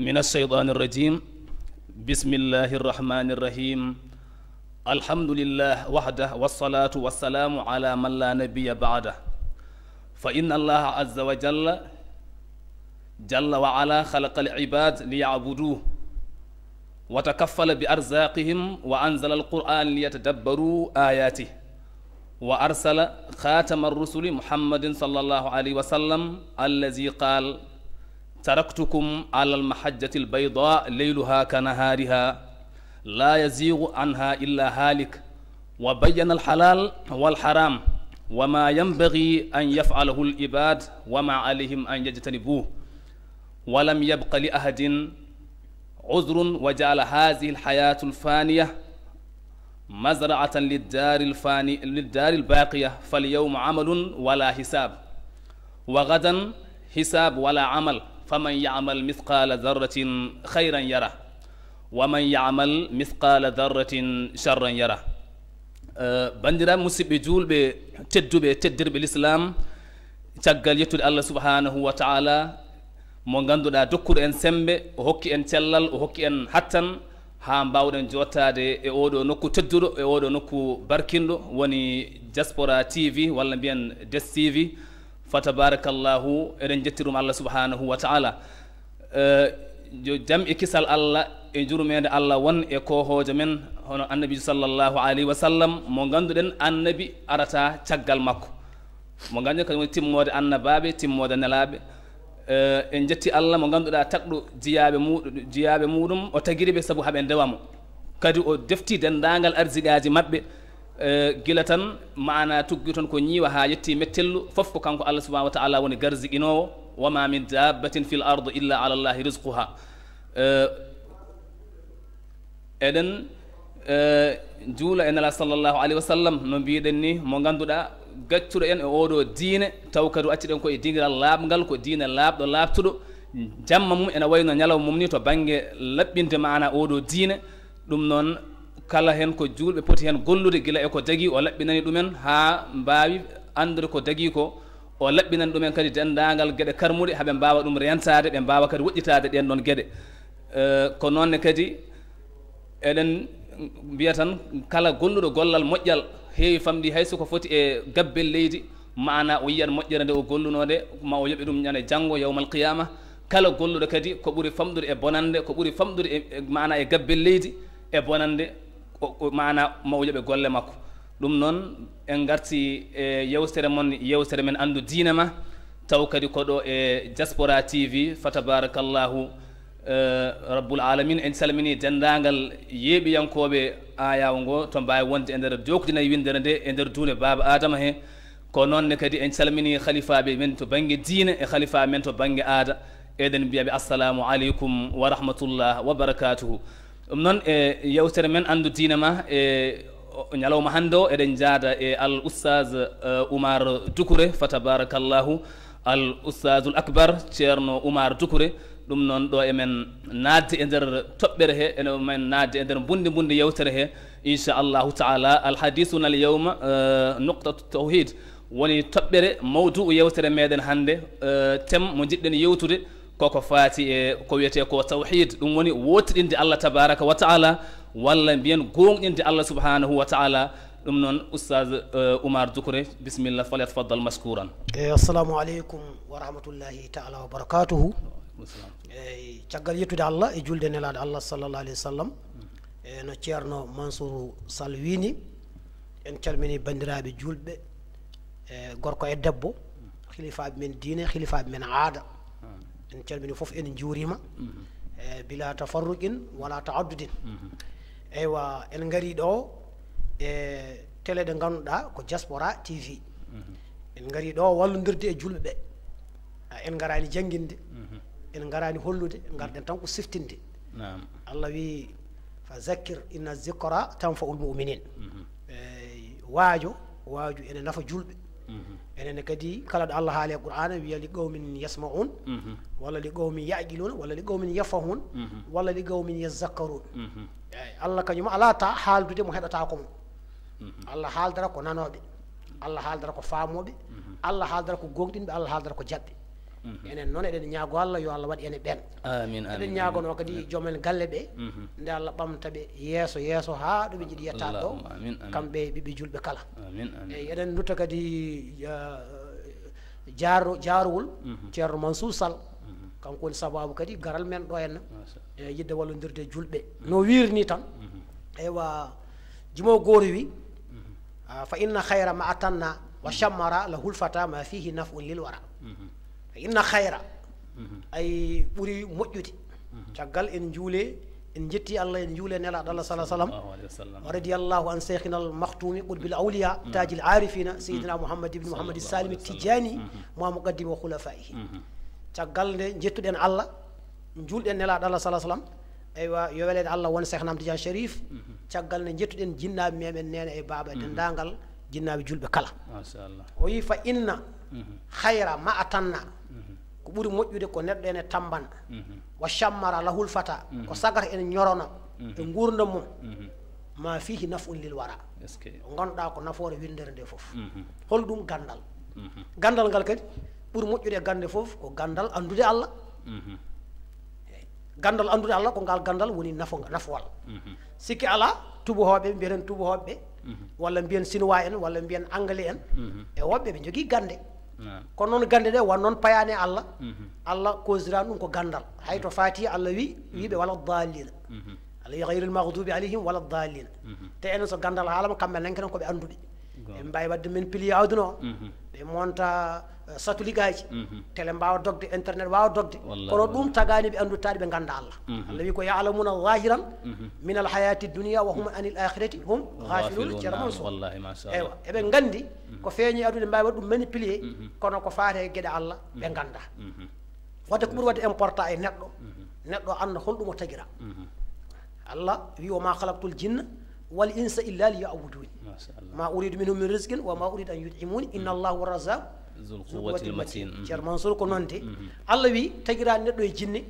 من الشيطان الرجيم بسم الله الرحمن الرحيم الحمد لله وحده والصلاة والسلام على من لا نبي بعده فإن الله عز وجل جل وعلا خلق العباد ليعبدوه وتكفل بأرزاقهم وأنزل القرآن ليتدبروا آياته وأرسل خاتم الرسل محمد صلى الله عليه وسلم الذي قال تركتكم على المحجة البيضاء ليلها كنهارها لا يزيغ عنها إلا هالك وبين الحلال والحرام وما ينبغي أن يفعله العباد وما عليهم أن يجتنبوه ولم يبق لأحد عذر وجعل هذه الحياة الفانية مزرعة للدار الباقية فاليوم عمل ولا حساب وغدا حساب ولا عمل فمن يعمل مثقال ذرة خيرا يره ومن يعمل مثقال ذرة شرا يره بندرا مسيب جول تدر بالإسلام تقال يتود الله سبحانه وتعالى mo ganduɗa dokkuɗo en sembe o hokki en cellal o hokki en hattan ha mbawɗen jottade e oɗo nokku tedduɗo e oɗo nokku barkinɗo woni diaspora tv walla mbiyen des tv fa tabarakallahu eɗen jettirum allah subhanahu wa taala jo jam e kisal allah e jurumede allah won e kohojo men hono annabi sallllahu alayhi wa sallam mo ganduɗen annabi arata caggal makko mo ganduɗen kañum woni timmode annabaɓe timmode nelaɓe en jetti allah mo ganduɗa tagɗo jiyaɓe muɗum o tagiriɓe saabu haaɓe ndewamo kadi o defti dendagal arsigaji mabɓe gila tan mana tuggi toon ko ñiiwa ha yetti mettellu foof ko kanko allah subahanahu wa taala woni garziguinowo wama min dabbatin fil arde illa ala llahi risquha eɗen juula e nela sallllahu alayhi wa sallam no mbiɗen ni mo ganduɗa gaccuɗo en e oɗo diine taw kadi acci ɗen koye dingiral laaɓgal ko diine laaɓɗo laaɓtuɗo jamma mum ene wayno ñalaw mum ni to banggue laɓɓinde mana oɗo diine ɗum noon kala hen ko julɓe poti hen gollude guila eko dagui o laɓɓinani ɗumen ha mbawi andude ko dagui ko o laɓɓinani ɗumen kadi dendagal gueɗe karmuɗe haaɓe mbawa ɗum rentade ɓe mbawa kadi woƴƴitade ɗen ɗon gueɗe ko nonne kadi eɗen mbiya tan kala golluɗo gollal moƴƴal heewi famɗi hayso ko foti e gabbel leydi mana o yiyat moƴƴere nde o gollunode ma o yoɓi ɗum ñande janggo yawmal qiyama kala golluɗo kadi ko ɓuuri famɗude e bonande ko ɓuuri famɗude e mana e gabbel leydi e bonande mana ma o yoɓe golle makko ɗum noon en garti e yewtere men andu diine ma taw kadi koɗo e diaspora tv fa tabarakallahu rabbul alamin en salmini dendagal yeeɓiyankoɓe ayawo ngo to mbawi wonde e nder jokdinayi windere nde e nder duune baba adama he ko noonne kadi en calmini khalifaɓe men to banggue diine e khalifa men to banggue aada eɗen mbiyaɓe assalamu aleykum wa rahmatullah wa barakatuhu ɗum noon e yewtere men andu diine ma e ñalawma hande o eɗen jaada e al oustaz oumar doukouré fa tabarakallahu al oustazul akbar ceerno oumar doukouré ɗum noon ɗo emen nadde e nder toɓɓere he emen nadde e nder bunde yewtere he inchallahu taala alhadisuna al yawma nuqtatu tawhid woni toɓɓere mawdou yewtere meɗen hannde thème mo jiɗɗen yewtude koko faati e ko wiyete ko tawhid ɗum woni wotiɗinde allah tabaraka wa taala walla mbiyen gonɗinde allah subhanahu wa taala ɗum noon oustaz oumar doukouré bisimillah falyatafaddal mashkouran assalamu aleykum wa rahmatullahi taala wa barakatuhu eyi caggal yettude allah e julde nelaɗo allah sallallah alayhi wa sallam e no ceerno mansour sall wini en calmini bandiraɓe julɓe e gorko e debbo khilifaɓe men diine khilifaɓe men aada en calmini foof en juurima e bila tafarruqin wala taaddudin eywa en gari ɗo e télé ɗe ganduɗa ko diaspora tv en gari ɗo wallodirde e julɓe ɓe en garani jangguinde en garani hollude garɗen tan ko siftinde allah wi fa zakkir inna zikra tanfaul muminin waajo ene nafa julɓe enene kadi kala ɗo allah haali e qur'ana wiya li qawmin yasmaun walla li qawmin yaqiluna walla li qawmin yafahun walla li qawmin yazakkarun eyi allah kañum ala ta haaldude mo heɗata ko mo allah haaldara ko nanoɓe allah haaldara ko faamoɓe allah haaldara ko gonɗinɓe allah haaldara ko jaɓɓe enen noon eɗen ñaago Allah yo Allah waɗ ene ɓen amin eɗen ñaagono kadi joomen galle ɓe nde Allah ɓamtaɓe yeeso ha ɗo ɓe jiiɗi yettade ɗo kamɓe ɓiɓɓe julɓe kala eyi eɗen dutta kadi jaarowol ceerno Mansour Sall kanko woni sababu kadi garal men ɗo henna e yidde wallodirde julɓe no wirni tan eywa jimo goori wi fa inna khayra ma atanna wa shammara la hulfata ma fihi naf'un lil wara fa inna khayra ay ɓuri moƴƴude caggal en juule en jetti Allah en juule nelaɗo Allah sallallahu alaihi wasallam wa radiyallahu an shaykhina al makhtumi qutbil awliya tajil arifina sayyidina Muhammad ibn Muhammad salim tijani mo muqaddim wa khulafaihi caggal nde jettuɗen Allah julɗen nelaɗo Allah sallallahu alaihi wasallam eywa yo welede Allah won Cheikh Nam Tidiane Chérif caggal nde jettuɗen jinnaɓe memen nene e baba dendagal jinnaɓe julɓe kala machallah o wi fa inna khayra ma atanna ko ɓuri moƴƴude ko neɗɗo ene tamban wa shammara lahul fata ko sagata ene ñorona e gurdam mum ma fihi naf'un lil wara o ganduɗa ko nafoore windere nde foof hol ɗum gandal gandal ngal kadi ɓuri moƴƴude e gande foof ko gandal andude Allah gandal andude Allah ko ngal gandal woni nafowal sikki ala tubahoɓe mbiyeten tubahoɓe walla mbiyen chinois en walla mbiyen anglais en e woɓɓe ɓe jogui gande kono noon gande ɗe won noon payane Allah Allah kosirani ɗum ko gandal hay to fati Allah wiɓe wala dallina Allah wi gayril maghdubi alayhim wala dallina te enen so gandal haalama kamɓe nankenen koɓe anduɓe ɓe mbawi wadde men pilier awduno ɓe monta satellite aji télé mbawa dogde internet wawa dogde kono ɗum tagani ɓe anduttaɗe ɓe ganda Allah Allah wi ko ya'lamuna zahiran min al hayati dunya wa hum anil akhirati hum ghafilun ceerno eywa eɓe gandi ko feeñi adude mbawi waɗ ɗum manipulé kono ko faate e gueɗe Allah ɓe ganda wadde ko ɓuuri wadde important e neɗɗo anda holɗum o taguira Allah wi wa ma khalaqtul jinna wal insa illa liya'buduni ma uridu minhum min rizqin wa ma uridu an yut'imuni inna Allah huwa razzaq zul quwwatil matin ceerno Mansour ko nonde Allah wi tagirani neɗɗo e jinne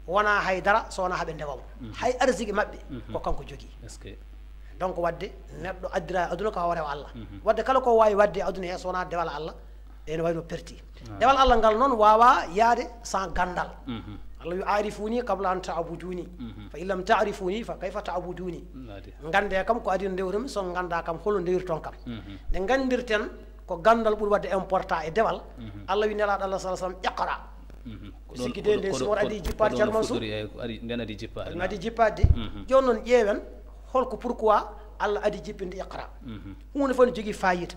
wona haydara so wona haaɓe ndewamo hay arsiki mabɓe ko kanko jogui donc wadde neɗɗo addira aduna ko hawrewa Allah wadde kala ko wawi wadde aduna he so wona dewal Allah ene wayno perti dewal Allah ngal noon wawa yaade sans gandal Allah wi arifuni qabla an ta'buduni fa illam ta'rifuni fa kayfa ta'buduni gande kam ko adi ndewrumi so ganda kam holo ndewirton kam nde gandirten ko gandal ɓuuri wadde important e dewal Allah wi nelaɗo Allah sallallahu alaihi wasallam iqra ko sikki de nde sumor adi jippade ceerno Mansour adi jippade joni noon ƴeewen holko pourquoi Allah adi jippinde iqra hunde fof ne jogui fayida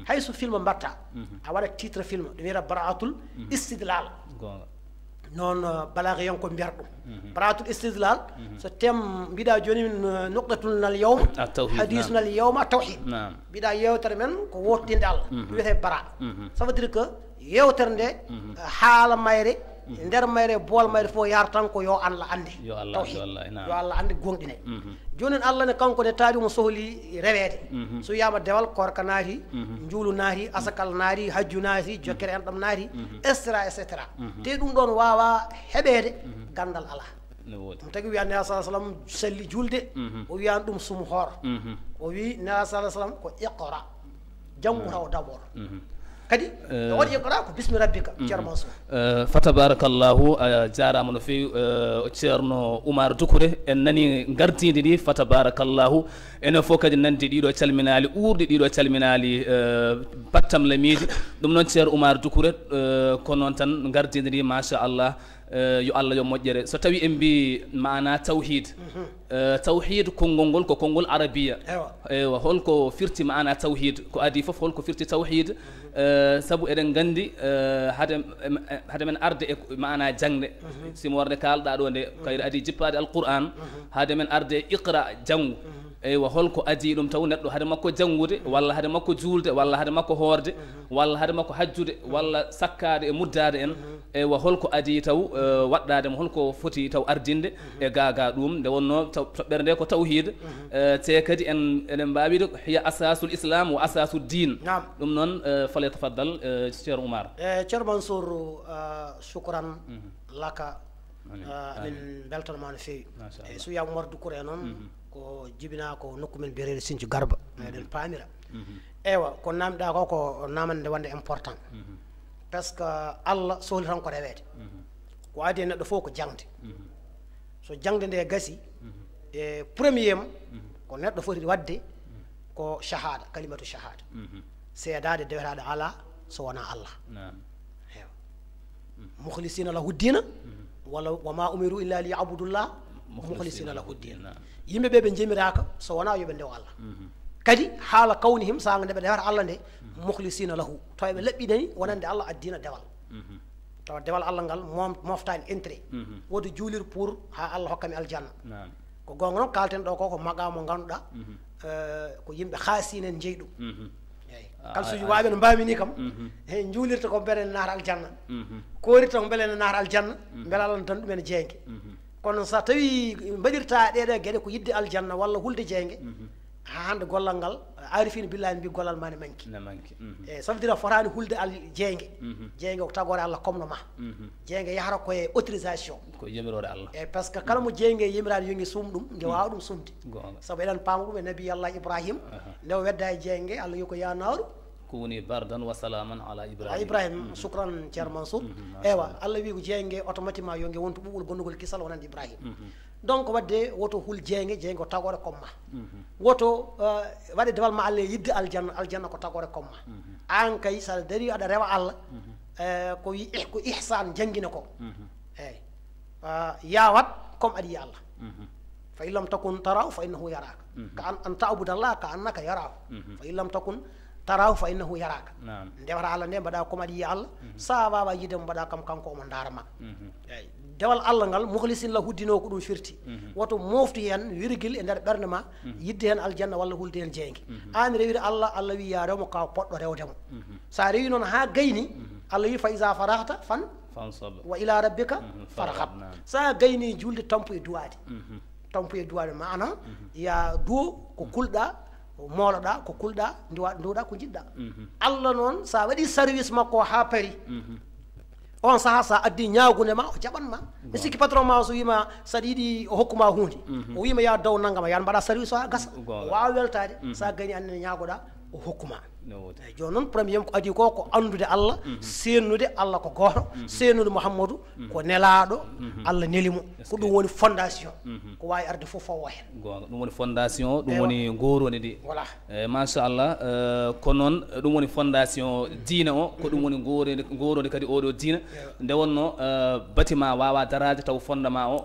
hayso film mbatta a waɗa titre film ɗum wiyata bara'atul istidlal noon balaghe yanko mbiyata ɗum bara'atul istidlal so tem mbiɗa joni nuqtatulnal yawma hadisnal yawma tawhid mbiɗa yewtere men ko wottinde Allah ɗum wiyete bara ça veut dire que yewtere nde haala mayre nder mayre bool mayre fof yar tan ko yo Allah ande tawhid yo Allah ande gonɗine joni Allah ne kanko ne taari mo sohli rewede so wiyama dewal korka naati njuulu naati asakal naati hajju naati jokkere en ɗam naati et cetera te ɗum ɗon wawa heɓede gandal ala ɗum tagi wiya nela sa sallam salli julde o wiyani ɗum sum hoor o wi nela sa sallam ko iqra janggu taw d'abord kadi waɗi iqra ko bismi rabbika ceerno Mansour fa tabarakallahu jarama no fewi ceerno Oumar Doucouré en nani gardidi ɗi fa tabarakallahu enen fof kadi nandi ɗiɗo calminali urde ɗiɗo calminali battam lamiji ɗum noon ceerno Oumar Doucouré ko noon tan gardidi ɗi machallah yo Allah yo moƴƴere so tawi en mbi mana tawhid tawhid konngol ngol ko konngol arabiya eywa holko firti mana tawhid ko adi fof holko firti tawhid sabu eɗen gandi hade men arde e mana jangde simo warde kalɗa ɗo nde kayri adi jippade alquran hade men arde iqra janggu eywa holko adi ɗum taw neɗɗo hade makko janngude walla hade makko juulde walla hade makko hoorde walla hade makko hajjude walla sakkade e muddade en eywa holko adi taw waɗɗademo holko foti taw ardinde e gaga ɗum nde wonno toɓɓere nde ko tawhid te kadi eɗen mbawide hiya asasul islam wa asasu din ɗum noon fale tafaddal ceerno Oumar ceerno Mansour shukran laka min beltanma no fewi e so wiyama Oumar Doucouré noon ko jibina ko nokku men biyerede Sinthiou Garba eɗen paamira eywa ko namɗa ko ko namande wonde important parce que Allah sohli tan ko rewede ko adi e neɗɗo fof ko jangde so jangde nde gasi e premier ko neɗɗo foti wadde ko shahada kalimatu shahada seedade dewetaɗo ala so wona Allah heewa mukhlisina lahu dina wala wama umiru illa liyabudullah mukhlisina lahu dina yimɓeɓe ɓe jemiraka so wona yoɓe ndew Allah kadi haala kawnihim saga nde ɓe dewata Allah nde mukhlisina lahu taw ɓe laɓɓinani wonande Allah addina dewal tawa dewal Allah ngal moftani entré wodi juulir pour ha Allah hokkami aljanna ko gonga noon kalten ɗo ko maqamo ganduɗa ko yimɓe haasinen jeyɗu eyyi kalsuji waɓe no mbamini kam he juulirta ko beele ne naata aljanna korirta ko beele ne naata aljanna beele Allah ne tan ɗumen jeygue kono sa tawi mbaɗirta ɗeɗe gueɗe ko yidde aljanna walla hulde jeygue ha hande gollal ngal arifina billahi mbi gollal ma ne manki eyyi ça veut dire fotani hulde jeygue jeygue ko tagore Allah komno ma jeygue yahata koye autorisation ko yamirode Allah eyyi par ce que kala mo jeygue yimirade yongi suum ɗum nde wawa ɗum sumde saabu eɗen paama ɗum e nabi Allah Ibrahima nde o wedda e jeygue Allah wi ko ya naaru kuni bardan wa salaman ala Ibrahima shukran ceerno Mansour ewa Allah wi ko jeygue automatiquement yongue wonto ɓuɓol bonnugol kisal wonande Ibrahima donc wadde woto hul jeygue ko tagore komma woto waɗe dewal ma Allah yidde aljanna ko tagore komma an kay sa dari aɗa rewa Allah ko ihsan jangguine ko eyyi yawat comme aɗa yiya Allah fa in lam takun tarahu fa innahu yaraka ka an ta'budallah ka annaka yarahu fa in lam takun tarahu fa innahu yaraka ndewata Allah nde mbaɗa comme aɗa yiya Allah sa wawa yidde mo mbaɗa kam kanko omo darama eyyi dewal Allah ngal mukhlisin la huddino ko ɗum firti woto mofti hen wirgil e nder ɓerde ma yidde hen aljanna walla hulde hen jeygue an rewide Allah Allah wi ya rewmo ka poɗɗo rewdemo sa rewi noon ha gayni Allah wi fa isa farahta fansab wa ila rabbika farhab sa gayni julde tampu e duwade manam ya duwo ko kulɗa moloɗa ko kulɗa duwoɗa ko jiɗɗa Allah noon sa waɗi service makko ha paari on saha sa addi ñagude ma o jaɓanma mi sikki patron ma so wima saɗa yiiɗi o hokkuma hunde o wima ya daw naggama yan mbaɗa service o ha gasa wawa weltade sa gani annene ñagoɗa o hokkuma eyyi joni noon premier ko adi ko andude Allah sennude Allah ko goto sennude Mouhammadou ko nelaɗo Allah nelimo ko ɗum woni fondation ko wawi arde fof fawo hen gonga ɗum woni fondation ɗum woni goroni ndi voilà machallah ko noon ɗum woni fondation diina o ko ɗum woni gorodi kadi oɗo diina nde wonno bâtiment wawa darade taw fondement o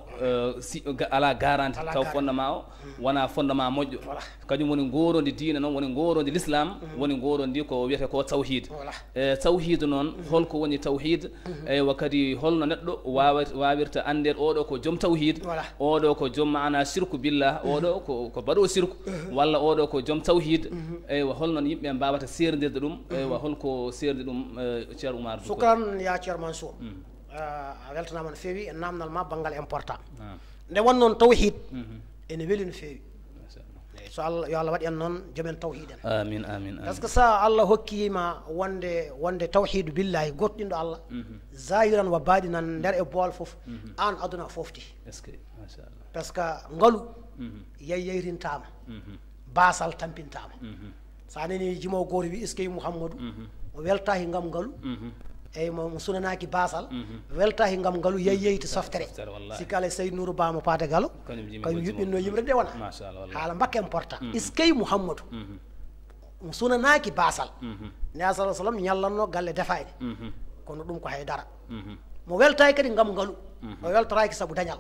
ala garanti taw fondement o wona fondement moƴƴo kañum woni gorodi diina noon woni gorodi l'islam woni gorondi ko wiyete ko tawhid tawhid noon holko woni tawhid eywa kadi holno neɗɗo wawirta andet oɗo ko joom tawhid oɗo ko joom mana sirku billah oɗo ko baɗo sirku walla oɗo ko joom tawhid eywa holno yimɓe mbawata serdirde ɗum eywa holko serdi ɗum ceerno Oumar shukran ya ceerno Mansour a weltanama no feewi e namdal ma banggal important nde won noon tawhid ene weeli no feewi so Allah yo Allah waɗi en noon joomen tawhid en amin par ce que sa Allah hokkima wonde tawhidu billahi goɗɗinɗo Allah zahiran wa baɗinan nder e bool foof an aduna fofti par ce que ngaalu yeyrintama basal tampintama sa nani jimowo goto wi iskey Mouhammadou o weltaki gam ngaalu eyyi mo sunanaki basal weltaki gam ngaalu yeyyeyde softere sikki alay Seydou Nourou Bama Paate Gallo kañum yuɓɓinno yimre nde wona haala mbakka important iskey Mouhammadou mo sunanaki basal ne sa sallam ñallanno galle defayde kono ɗum ko haydara mo weltaki kadi gam ngaalu o weltoraki saabu dañal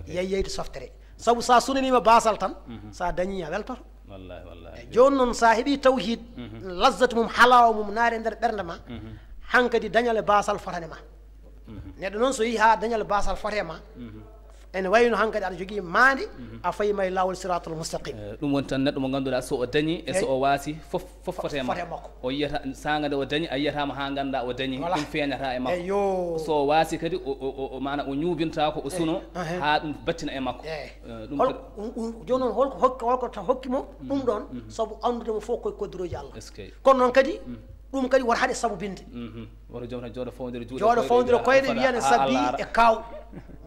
yeyyeyde softere saabu sa sunanima basal tan sa dañi a weltoto wallahi joni noon sa heeɓi tawhid lazzatu mum halawa mum naare nder ɓerde ma hankadi dañale basal fotane ma neɗɗo noon so yi ha dañale basal fote ma ene wayno hankadi aɗa jogui maande a fayima e lawol siratul mustaqim ɗum woni tan neɗɗo mo ganduɗa so o dañi e so o waasi fof fote makko o yiyata sagade o dañi a yiyatama ha ganda o dañi ɗum feeñata e makko so o waasi kadi mana o ñubinta ko o suno ha ɗum battina e makko joni noon holko hokkimo ɗum ɗon saabu andudemo fof koye koddiroji Allah kono noon kadi ɗum kadi wota haɗe sabubinde woto joom tan jooɗo fawodira juuɗe jooɗo fawodira koyɗe wiyane sabbi e kaw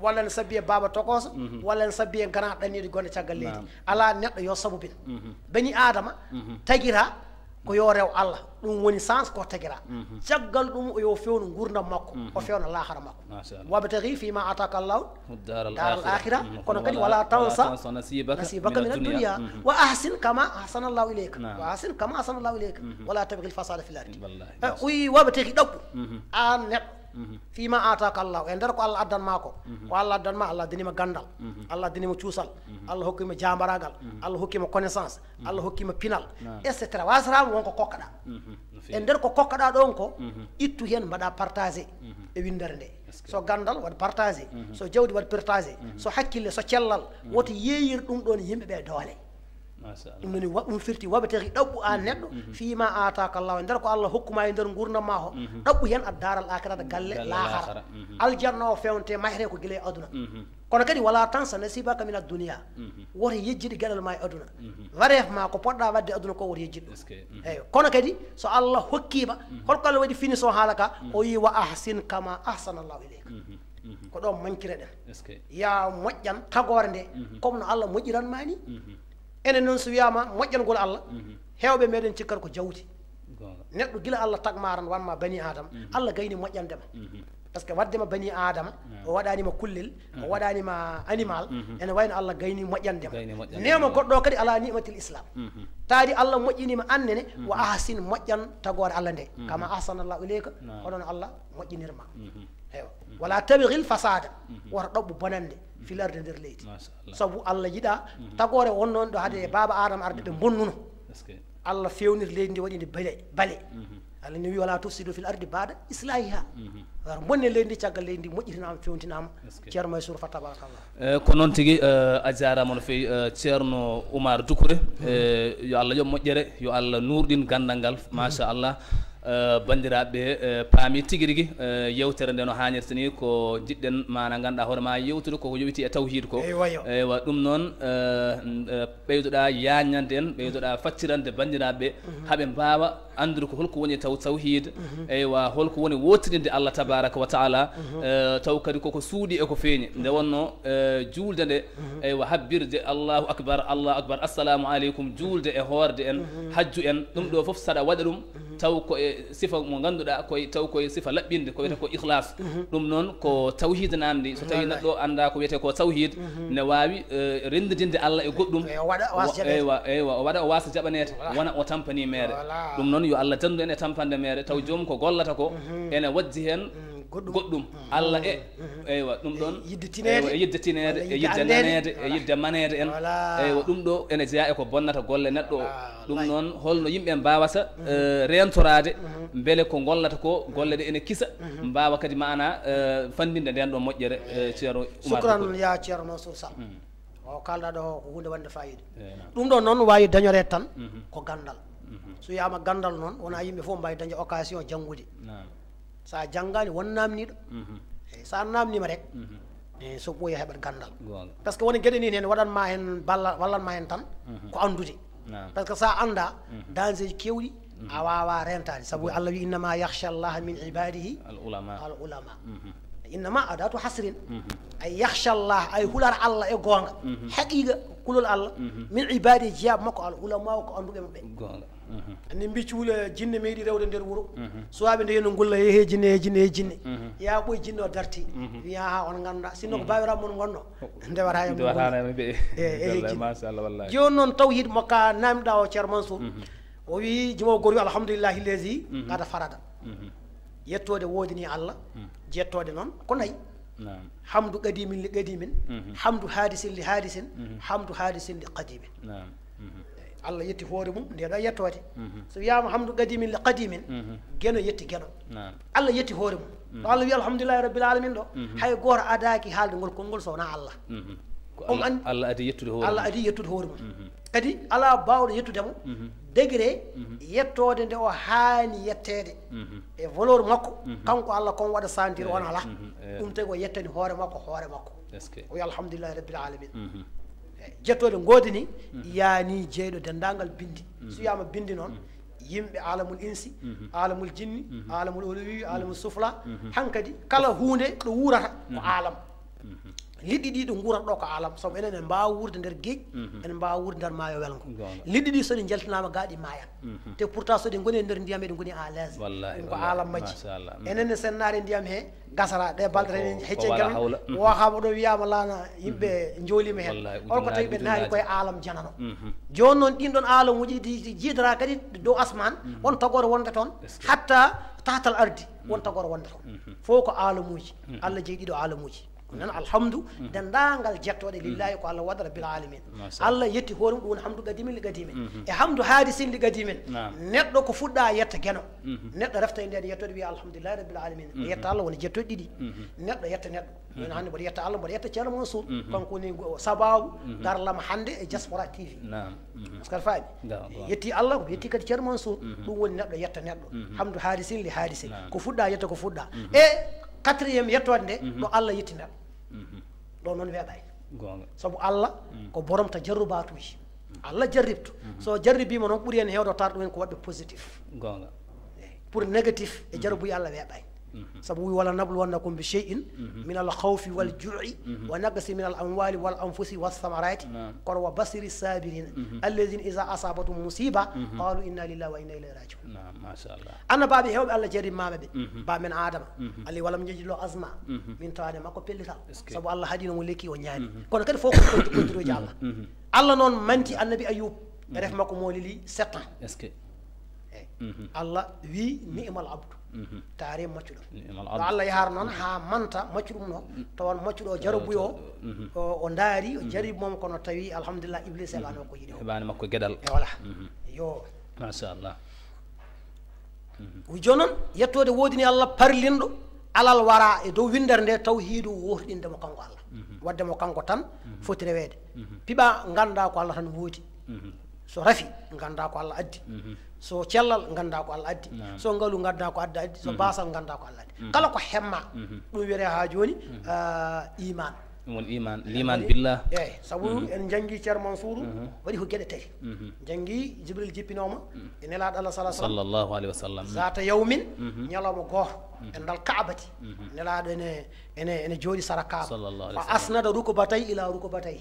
walla ne sabbi e baba tokoso walla ne sabbi e grand ɗanniɗo gonɗe caggal leydi ala neɗɗo yo sabubin bani adama taguira ko yo rew Allah ɗum woni sens ko tagira caggal ɗum o yo fewnu gurdam makko o fewna lahara makko wabtaghi fima ataka Allah daral akhirah kono kadi wala tansa nasibaka min ad-dunya wa ahsin kama ahsana Allah ilayka wa ahsin kama ahsana Allah ilayka wala tabghi al-fasada fil ardi wi wabtaghi dabbu an net fima ataka Allah e nder ko Allah addan ma ko Allah addan ma Allah dinima gandal Allah dinima ciusal Allah hokkima jambaragal Allah hokkima connaissance Allah hokkima pinal etc wasram wonko kokkada e nder ko kokkada don ko ittu hen mbaɗa partagé e windere nde so gandal waɗa partagé so jawdi waɗa partagé so hakkille so cellal woto yeeyir ɗum ɗon yimɓe ɓe doole ɗum noni ɗum firti waɓeteki ɗaɓɓu an neɗɗo fima ataka Allah nder ko Allah hokkuma e nder gurdam ma ho ɗaɓɓu hen addaral akirata galle lahara aljanna o fewnte mahre ko guila e aduna kono kadi wala tansa nasibaka min ad-dunya woto yejjiɗi gueɗal ma e aduna waref ma ko poɗɗa wadde aduna ko woto yejjiɗ ɗum eyyi kono kadi so Allah hokkima holko Allah waɗi fini so haala ka o yi wa ahsin kama ahsana Allah ilayka ko ɗon mankire ɗen ya moƴƴan tagore nde comme no Allah moƴƴiranma ni enen noon so wiyama moƴƴangol Allah hewɓe meɗen cikkata ko jawdi neɗɗo gila Allah tagmaran wanma bani adama Allah gayni moƴƴandema par ce que waddema bani adama o waɗanima kullel o waɗanima animal ene wayno Allah gayni moƴƴandema nema goɗɗo kadi ala nimatil islam taadi Allah moƴƴinima annene wa ahsin moƴƴan tagore Allah nde kama ahsanallahu ilayka oɗon Allah moƴƴinirma ewa wala tabghil fasada wota ɗoɓɓo bonande filarde nder leydi sabu Allah yiɗa tagore wonnoon ɗo haade baba adama arde ɓe bonnuno Allah fewnir leydi ndi waɗinde bale Allah ne wi wala tufsidu fil ardi ba'da islahiha war bonne leydi ndi caggal leydi ndi moƴƴitinama fewntinama ceerno Maysour fa tabarakallah ko noon tigui a jarama no fewi ceerno Oumar Doukouré yo Allah yoɓ moƴƴere yo Allah nurɗin gandal ngal machallah bandiraɓe paami tigui rigui yewtere nde no hannirta ni ko jiɗɗen mana ganduɗa hoore ma yewtude koko yowiti e tawhid ko eywa ɗum noon ɓeydoɗa yañande en ɓeydoɗa faccirande bandiraɓe haaɓe mbawa andude ko holko woni tawhid eywa holko woni wottirinde Allah tabaraka wa taala taw kadi koko suuɗi eko feeñi nde wonno juulde nde eywa habbirde Allahu akbar assalamu aleykum juulde e hoorde en hajju en ɗum ɗo foof saɗa waɗa ɗum taw ko e sifa mo ganduɗa koye taw koye sifa laɓɓinde ko wiyete ko ikhlas ɗum noon ko tawhid namdi so tawi neɗɗo anda ko wiyete ko tawhid ne wawi rendidinde Allah e goɗɗum eywa o waɗa o wasa jaɓanede wona o tampani mere ɗum noon yo Allah dandu en e tampande mere taw joomum ko gollata ko ene wajji hen goɗɗum Allah eywa ɗum ɗon yiddetinede e yidde nanede e yidde manede en eywa ɗum ɗo ene jeeya eko bonnata golle neɗɗo o ɗum noon holno yimɓe mbawata rentorade beele ko gollata ko golle ɗe ene kisa mbawa kadi mana fandinde nden ɗon moƴƴere ceerno Oumar shukran ya ceerno Mansour Sall o kalɗa ɗo ko hunde wande fayida ɗum ɗon noon wawi dañorede tan ko gandal so wiyama gandal noon wona yimɓe fof mbawi dañde occasion janggude sa janggani won namniɗo sa namnima rek so ɓooyi heɓat gandal par ce que woni gueɗe ni hen waɗanma hen wallanma hen tan ko andude par ce que sa anda danger ji kewɗi a wawa rentade saabu Allah wi innama yakhsha Allah min ibadihi al ulama innama adatu hasrin ay yakhsha Allah ay hular Allah e gonga haqiqa kulol Allah min ibadihi jiyab makko al ulama ko anduɓe mabɓe andi mbi cuule jinne meeɗi rewde nder wuuro suwaɓe nde yeno gulla he jinne ya ɓoye jinne o darti wiya ha on ganda sinno ko bawiraɓe mon gonno ndewata e jinne joni noon tawhid mokka namdiɗa o ceerno Mansour o wi jimo gor wi alhamdoulillahi lesi gada farada yettode wodini Allah jettode noon ko nayyi hamdu qadimin li qadimin hamdu hadisin li hadisin hamdu hadisin li qadimin Allah yetti hoore mum ndeɗo yettode so wiyama hamdu qadimin li qadimin gueno yetti gueɗo Allah yetti hoore mum ɗo Allah wi alhamdoulillahi rabbil alamin ɗo hay goto adaki haalde ngol konngol sowona Allah Allah adi yettude hoore mum kadi ala bawɗo yettudemo degré yettode nde o haani yettede e valeur makko kanko Allah kon waɗa sentir wona ala ɗum tagi o yettani hoore makko o wi alhamdoulillahi rabbil alamin jettode godini yaani jeeyɗo dendagal bindi so wiyama bindi noon yimɓe alamul insi alamul jinni alamul uluwi alamul sufla hankadi kala hunde ɗo wurata ko alam liɗɗi ɗi ɗo ngurat ɗo ko alam sabu enen en mbawa wurde nder gueƴ en mbawa wurde nder maayo welgo liɗɗi ɗi soɗi jaltinama gaaɗi maayat te pourtant soɗi goni e nder ndiyam eɗi goni à l'aise ɗum ko alam majji enenne sen naari ndiyam he gasara ɗe balɗe tan hecce guel wohama ɗo wiyama laana yimɓe joolima hen holko tawi ɓe naari koye alam janano joni noon ɗin ɗon alam uji ɗi jiidara kadi dow asman won tagore wonde toon hatta tatal ardi won tagore wonde toon fof ko alamuji Allah jeeyi ɗiɗo alamuji nan alhamdu dendagal jettoɗe lillahi ko Allah waɗa rabbil alamin Allah yetti hoore mum ɗum woni hamdu gadimin li gadimen e hamdu hadisin li gadimen neɗɗo ko fuɗɗa yetta gueno neɗɗo refta e nden yettode wiya alhamdulillahi rabbil alamin yetta Allah woni jettoɗe ɗiɗi neɗɗo yetta neɗɗo min hannde mboɗo yetta Allah mboɗo yetta ceerno Mansour kanko woni sababu darlama hannde e Diaspora TV par ce que aɗa faami yetti Allah ko yetti kadi ceerno Mansour ɗum woni neɗɗo yetta neɗɗo hamdu hadisin li hadisin ko fuɗɗa yetta ko fuɗɗa e quatriéme yettode nde ɗo Allah yetti neɗɗo ɗo noon weeɓay sabu Allah ko boromta jarrubatuji Allah jarribto so jarribima noon ɓuuri hen hewde tar ɗumen ko waɗɓe positif pour négatif e jarrubuyi Allah weeɓay sabu wi wala nabluwannakum bi shay'in min al khawfi wal ju'i wa naqsi min al amwali wal anfusi was samarati kono wa basiri sabirina alladhina idha asabatum musiba qalu inna lillahi wa inna ilayhi raji'un machallah anna baɓe hewɓe Allah jarrimama ɓe ba men adama ali walam jejjilo asma min tawade makko pellital sabu Allah haɗino mo lekki o ñaami kono kadi fof ko koddiroji Allah Allah noon manti annabi Ayub e ref makko molili 7 ans est ce que Allah wi ni'mal abdu taare maccuɗo to Allah yahar noon ha manta maccuɗum no tawan maccuɗo o jarabuyo o daari o jaribi mom kono tawi alhamdulillah iblis heɓani makko yiɗi o heɓani makko gueɗal e voilà yo machallah joni noon yettode wodini Allah parlinɗo alal wara e dow windere nde taw hiidu wohɗindemo kanko Allah waddemo kanko tan foti rewede piɓa ganda ko Allah tan woodi so rafi ganda ko Allah addi so cellal ganda ko Allah addi so ngalu ganda ko adda addi so basal ganda ko Allah addi kala ko hemma ɗum wiyete ha joni iman won iman l'iman billah eyyi sabu en janggui ceerno Mansour waɗi ko gueɗe tati janggui Jibril jippinoma e nelaɗo Allah sallallahu alaihi wasallam zata yawmin ñalawma goto e dal Kaabati nelaɗo ene jooɗi sara Kaaba fa asnada rukubatay ila rukubatay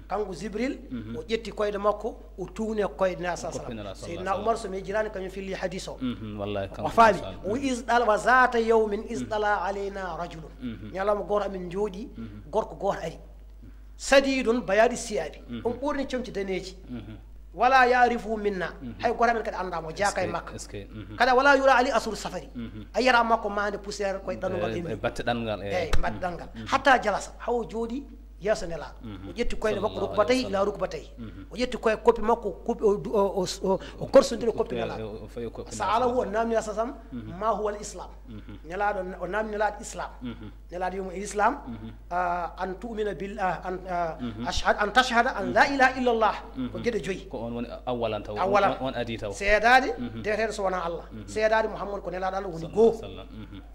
kanko Jibril o ƴetti koyɗe makko o tuune koyɗe nela sa sallam seydina Oumar so mi jirani kañum filli hadis o wallahi o faami o isɗal wa zata yawmin isɗala alayna rajulun ñalawma goto amin jooɗi gorko goto ari sadidun bayadi siyabi on ɓurni comci daneji wala yarifu minna hay goto men kadi andamo jaaka e makka kada wala yura ali asur safari a yiyata makko mande poussiére koye ɗanugal emi batte ɗangal eyyi batte ɗangal hatta jalasa hawo jooɗi yeeso nelaɗo o ƴetti koyɗe makko rukbatayi ila rukbatayi o ƴetti koye koppi makko koppi o korsodiri koppi nelaɗo sa alahu o namnira sasam ma huwa l islam nelaɗo o namni nelaɗo islam nelaɗo wimo l'islam an tumina billah an tashhada an la ilaha illallah ko gueɗe joyyi ko on woni awalan taw on adi taw seedade deweteɗo so wona Allah seedade Mouhammad ko nelaɗo Allah woni goho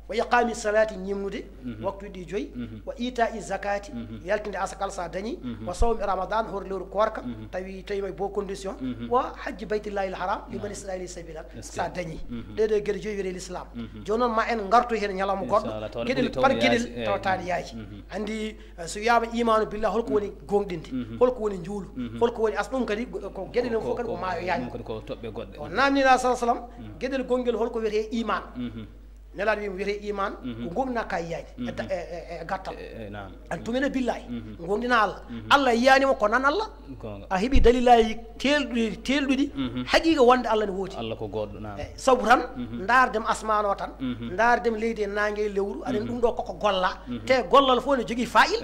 wa iqami salati ñimnude waktuji ɗi joyyi wa ita i zakati yaltinde asakal sa dañi wa sawmi ramadan hoore lewru korka tawi tawima e beau condition wa hajji baytillahi l haram liman istata ilayhi sabila sa dañi ɗeɗo gueɗe joyi wiyete l'islam joni noon ma en gartoy hen ñalawma goɗɗo gueɗel par gueɗel tawatani yaaji andi so wiyama imanu billah holko woni gonɗinde holko woni juulu holko woni as ɗum kadi ko gueɗe ɗen fof kadi ko maayo yaaji ko toɓɓe goɗɗe o namnira sa sallam gueɗel gonguel holko wiyete iman nelaɗo wimo wiyete iman ko gomɗina ka yiyade e gattal an tumina billahi gomɗina Allah Allah yiyanima ko nan Allah a heeɓi dalilaji telɗuɗi haqiqa wonde Allah ne woodi Allah ko goɗɗo saabu tan dardem asman o tan dardem leydi e nangue e lewru aɗen ɗum ɗo koko golla te gollal fof ne jogui fa'il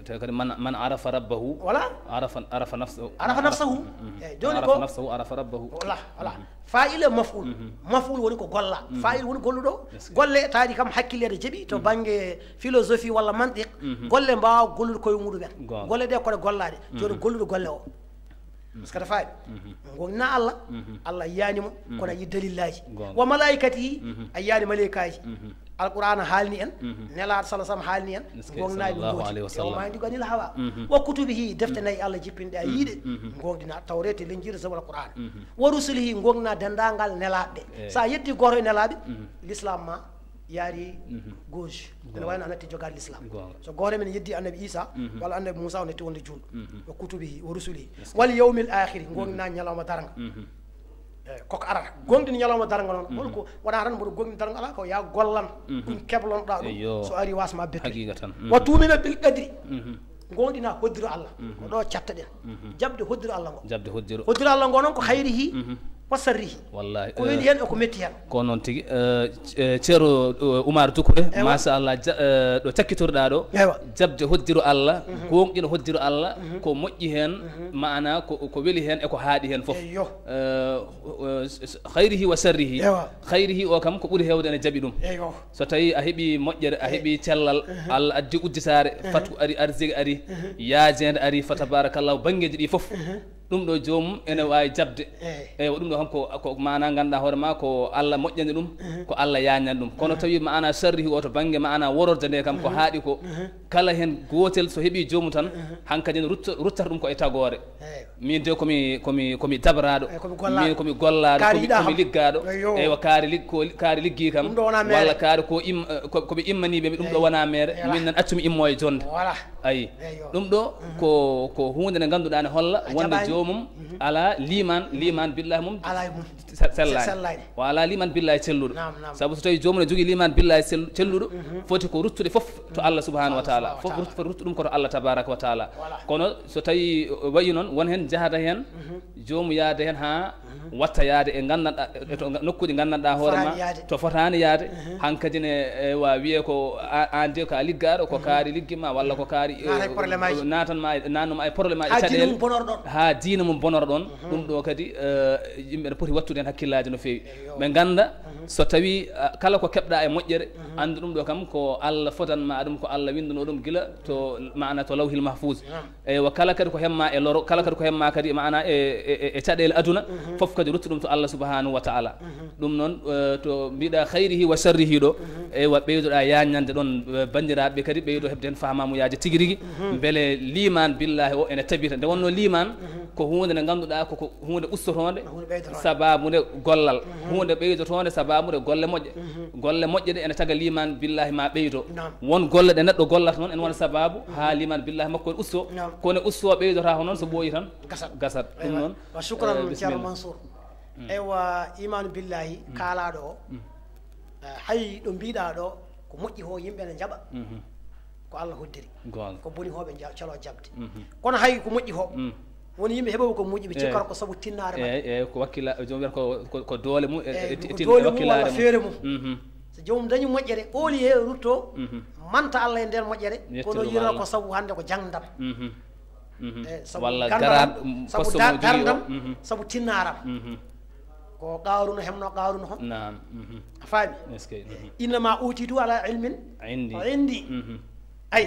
te kadi man arafa rabbahu voilà arafa nafsahu eyyi joni ko nafsahu arafa rabbahu voilà fa'il e maf'ul woni ko golla fa'il woni golluɗo golle taadi kam hakkillede jeeɓi to banggue philosophie walla mantiq golle mbawa gollude koye muɗumen golle ɗe koɗe gollade joni gollude golle o par ce que ta faami gonna Allah Allah yiyanimo kono a yi dalillaji wa malaikatihi a yiyani malaikaji alqur'ana haalni en nelaɗo salah sallam haalni en gognaɓe gooti yawma ndiganil hawa wa kutubihi defte nayyi Allah jippinɗe a yiiɗe gogɗina tawrete lenjire zabal qur'an wa rusulihi gogna dendagal nelaɓeɓe sa yetti goto e nelaɓe l'islam ma yaari gauche ene wayno anatti jogaade l'islam so goore men yeddi annabi Isa walla annabi Moussa o netti wonde julɗo o kutubihi o rusulihi wal yawmil akhiri gonɗina ñalawma daranga koko arata gonɗini ñalawma daranga noon holko wona tan mboɗo gonɗini daranga ala ko ya gollan ɗum keblonɗa ɗum so ari wasma bettude wa tumina bil qadri gonɗina hoddiro Allah ko ɗo catta ɗen jabde hoddiro Allah ngo jabde hoddiro Allah ngo noon ko hayrihi wa sarrihi wallahi ko weli hen eko metti hen ko noon tigi ceero Oumar Doucouré machallah ɗo cakkitorɗa ɗo jabde hoddiro Allah gonɗino hoddiro Allah ko moƴƴi hen mana ko weli hen eko haaɗi hen foof hayrihi wa sarrihi hayrihi o kam ko ɓuuri hewde ene jaaɓi ɗum so tawi a heeɓi moƴƴere a heeɓi cellal Allah addi udditare fatu ari arsigi ari yaajede ari fa tabarakallahu banggueji ɗi foof ɗum ɗo jomum ene wawi jabde eyyi ɗum ɗo kam ko mana ganduɗa hoore ma ko Allah moƴƴani ɗum ko Allah yañani ɗum kono tawi mana sarrihi o to banggue mana wororde nde kam ko haaɗi ko kala hen gotel so heeɓi jomum tan hankkadi ne ruttata ɗum ko e tagore min de komi dabraɗo min komi gollaɗo komi liggaɗo eywa kaari liggi kam walla kaari koɓe immaniɓe ɗum ɗo wona mere min nan accumi immo e jonde ayi ɗum ɗo ko hunde nde ganduɗa ne holla wonde jomum ala liman billahi mum sellani o ala liman billahi celluɗo saabu so tawi jomum ne jogui liman billahi celluɗo foti ko ruttude foof to Allah subhanahu wa taala foof foti ruttu ɗum koto Allah tabaraka wa taala kono so tawi wayi noon won hen jahata hen jomum yaade hen ha watta yaade e gandanɗa to nokkuji gandanɗa hoorema to fotani yaade hankkadi ne wa wiye ko an de ka liggaɗo ko kaari liggima walla ko kaari natanma nannuma ay probléme aji caɗele ha diina mum bonora ɗon ɗum ɗo kadi yimɓe ne poti wattude hen hakkillaji no fewi ɓe ganda so tawi kala ko keɓɗa e moƴƴere andu ɗum ɗo kam ko Allah fotanma ɗum ko Allah winduno ɗum guila to mana to lawhil mahfouz eywa kala kadi ko hemma e loro kala kadi ko hemma kadi mana e caɗele aduna foof kadi ruttu ɗum to Allah subhanahu wa taala ɗum noon to mbiɗa hayrihi wa sharrihi ɗo eywa ɓeydoɗa yañande ɗon bandiraɓe kadi ɓeydo hebde hen famamuyaji tigui rigui beele liman billahi o ene tabita nde wonno liman ko hunde nde ganduɗa koko hunde ustotonde sababude gollal hunde ɓeydotonde sababude golle moƴƴe ɗe ene taga liman billahi ma ɓeydo won golle ɗe neɗɗo gollata noon ene wona sababu ha liman billahi makko ne usto kone usto ɓeydota ko noon so ɓooyi tan gasat ɗum noon wa shukran ceerno Mansour eywa imanu billahi kaalaɗo o hay ɗo mbiɗa ɗo ko moƴƴi ho yimɓe ne jaaɓa ko Allah hoddiri ko boni hoɓe calo jabde kono hay ko moƴƴi ho woni yimɓe heɓoɓe ko moƴƴi ɓe cikkata ko saabu tinnare ma ko wakkila jomum wiyata ko doole mum walla feere mum so jomum dañi moƴƴere ɓooli he rutto manta Allah e nder moƴƴere kono yirata ko saabu hande ko jangdam walla sabu dardam saabu tinnaram ko qaruna hemno qaruna hon a faami innama utitu ala ilmin indi ay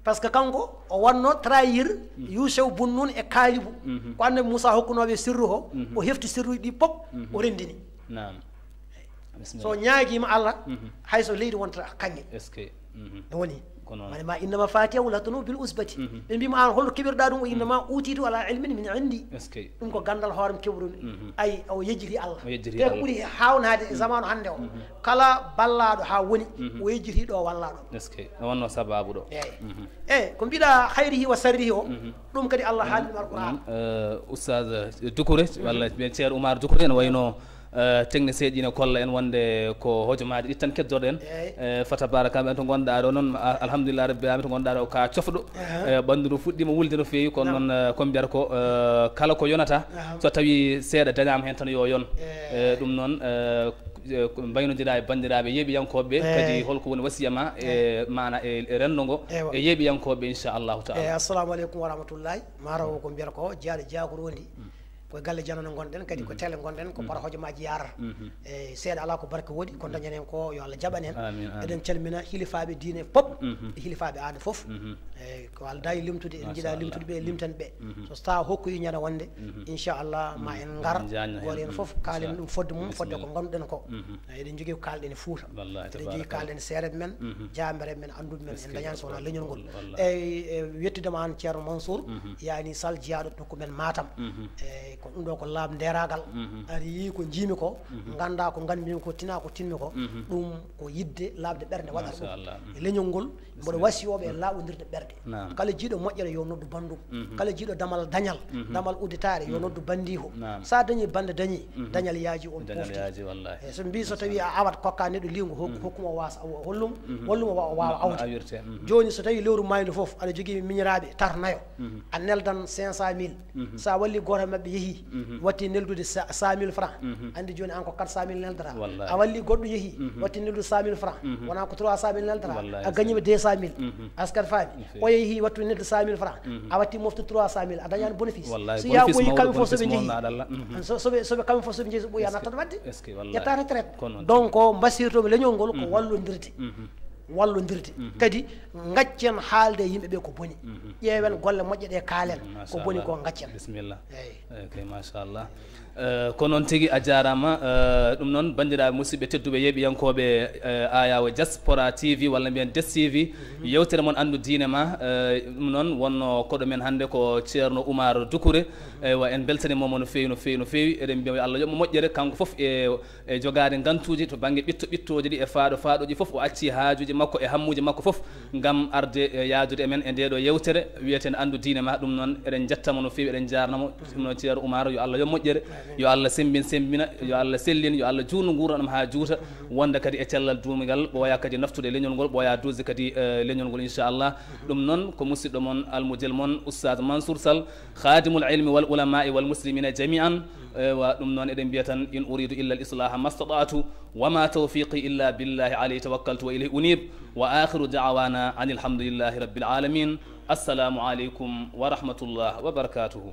par ce que kanko o wonno trahir Youssef Bunnun e Kalibu ko annabi Moussa hokkunoɓe sirru o o hefti sirruji ɗi pop o rendini so ñaaguima Allah hayso leydi wonta kanŋe ɗum woni mane ma innama fatiha latunu bil usbati ɓe mbima an holno keɓirɗa ɗum o innama utitu ala ilmin min indi ɗum ko gandal hoorem keɓrumi ayi o yejjiti Allah te ko ɓuuri hawnade e zamanu hande o kala ballaɗo ha woni o yejjiti ɗo wallaɗo wonno sababu ɗo eyyi ko mbiɗa hayrihi wa sarrihi o ɗum kadi Allah haalima alquran oustad Doucouré walla ɓen ceerno Oumar Doucouré ene wayno technicien ji ne kolla en wonde ko hojomaji ɗi tan keddorɗen fa tabaraka ɓen to gonɗa ɗo noon alhamdulillah rabbil alamin to gonɗa ɗo ka cofɗo ɓandu ndu fuɗɗima wulde no fewi kono noon komi mbiyata ko kala ko yonata so tawi seeɗa dañama hen tan yo yon ɗum noon mbaynodira e bandiraɓe yeeɓiyankoɓe kadi holko woni wasiyama e mana e rendo ngo e yeeɓiyankoɓe inchallahu taala eyyi assalamu aleykum wa rahmatullahi marawo ko mbiyata ko jaaɗo jaakurondi koye galle janano gonɗen kadi ko télé gonɗen ko para hojomaji yarata e seeɗa ala ko barka woɗi ko dañanen ko yo Allah jaɓan en eɗen calmina hilifaɓe diine pop e hilifaɓe aada foof eyyi ko Allah dayi limtude en jiiɗa limtude ɓe limtan ɓe so tawa hokkoyi ñande wonde inchallah ma en gar goto hen foof kaalen ɗum fodde mum fodde ko ganduɗen ko eɗen jogui ko kalɗen e Fouta eɗen jogui kalɗen e seereɓe men jambere men anduɓe men en dañani sowona leñol ngol eyyi wettudema an ceerno Mansour yani sall jeyaɗo nokku men Matam ko ɗum ɗo ko laab nderagal ari yi ko jiimi ko ganda ko ganmi ko tina ko tinmi ko ɗum ko yidde laabde ɓerde waɗata ɗum e leñol ngol mboɗo wasiyoɓe e laaɓodirde ɓerde kala jiiɗo moƴƴere yo noddu bandum kala jiiɗo damal dañal damal udditare yo noddu bandiho sa dañi bande dañi dañal yaaji on pofti e so mbi so tawi a awat kokka neɗɗo liwngu hokkuma wasa hollum walluma wawa awde joni so tawi lewru maydu foof aɗa jogui miñiraɓe tarnayo a neldan 500 000 sa walli goto mabɓe yeehi watti neldude 100 000 francs andi joni an ko 400 000 neldata a walli goɗɗo yeehi watti neldude 100 000 francs wona ko 300 000 neldata a gañima 200 000 askat faami o yeehi wattu neldu 100 000 francs a watti moftu 300 000 a dañani bénéfice so ya ɓoyi kamɓe fof soɓe jeehi soɓe kamɓe fof soɓe jeehi so ɓoyi a nattat wadde ƴetta retraite donc mbasirtoɓe leñol ngol ko wallodirde wallodirde kadi gaccen haalde yimɓeɓe ko boni ƴeewen golle moƴƴe ɗe kaalen ko boni ko gaccen bisimilla eyyi machallah ko noon tigui a jarama ɗum noon bandiraɓe musidɓe tedduɓe yeeɓiyankoɓe ayawo diaspora TV walla mbiyen Des TV yewtere moon andu diine ma ɗum noon wonno koɗo men hannde ko ceerno Oumar Doukouré eywa en beltanimomo no fewi no fewi no fewi eɗen mbiya yo Allah yoɓmo moƴƴere kanko foof e jogade gantuji to banggue ɓittoji ɗi e faaɗoji foof o acci haajuji makko e hammuji makko foof gam arde yaajude emen e ndeɗo yewtere wiyeten andu diine ma ɗum noon eɗen jettamo no fewi eɗen jarnamo ɗum noon ceerno Oumar yo Allah yoɓ moƴƴere yo Allah sembina yo Allah sellin yo Allah juutnu nguuraɗam ha juuta wonda kadi e cellal duumigal ɓooya kadi naftude e leñol ngol ɓooya duusde kadi leñol ngol inchallah ɗum noon ko musidɗo moon almudel moon oustad Mansour Sall khadimul ilmi wal ulama'i wal muslimina jami'an wa ɗum noon eɗen mbiya tan in uridu illa al islaha mastata'tu wama tawfiqi illa billahi alayhi tawakkaltu wa ilayhi unib wa akhiru da'wana anil hamdulillahi rabbil alamin assalamu aleykum wa rahmatullah wa barakatuhu